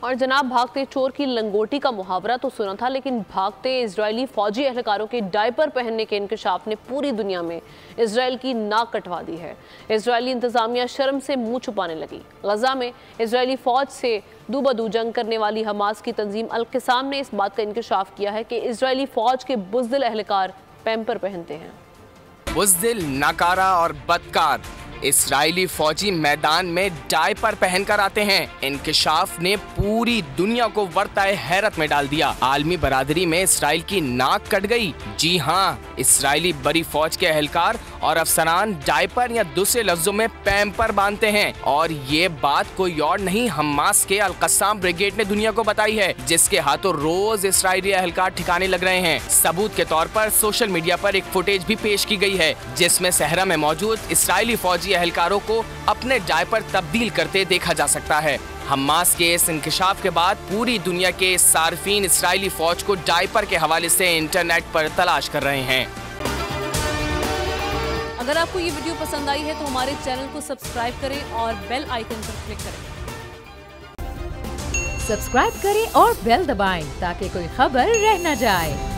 और जनाब, भागते चोर की लंगोटी का मुहावरा तो सुना था, लेकिन भागते इजरायली फौजी एहलकारों के डायपर पहनने के इंकशाफ ने पूरी दुनिया में इजराइल की नाक कटवा दी है। इजरायली इंतजामिया शर्म से मुंह छुपाने लगी। गजा में इजरायली फौज से दूबदू जंग करने वाली हमास की तंजीम अल-क़िसाम ने इस बात का इंकशाफ किया है कि इजरायली फौज के बुज़दिल एहलकार पैम्पर पहनते हैं। बुज़दिल, नाकारा और बदकार इस्राएली फौजी मैदान में डायपर पहनकर आते हैं। इंकशाफ ने पूरी दुनिया को वर्ताए हैरत में डाल दिया। आलमी बरादरी में इस्राइल की नाक कट गई। जी हाँ, इस्राएली बड़ी फौज के एहलकार और अफसरान डायपर या दूसरे लफ्जों में पैम्पर बांधते हैं। और ये बात कोई और नहीं, हमास के अल-क़स्साम ब्रिगेड ने दुनिया को बताई है, जिसके हाथों रोज इस्राएली एहलकार ठिकाने लग रहे हैं। सबूत के तौर पर सोशल मीडिया पर एक फुटेज भी पेश की गई है, जिसमें सहरा में मौजूद इस्राएली फौजी एहलकारों को अपने डायपर तब्दील करते देखा जा सकता है। हमास के इस इंकशाफ के बाद पूरी दुनिया के सार्फिन इस्राएली फौज को डायपर के हवाले से इंटरनेट पर तलाश कर रहे हैं। अगर आपको ये वीडियो पसंद आई है तो हमारे चैनल को सब्सक्राइब करें और बेल आइकन पर क्लिक करें। सब्सक्राइब करें और बेल दबाएं ताकि कोई खबर रह न जाए।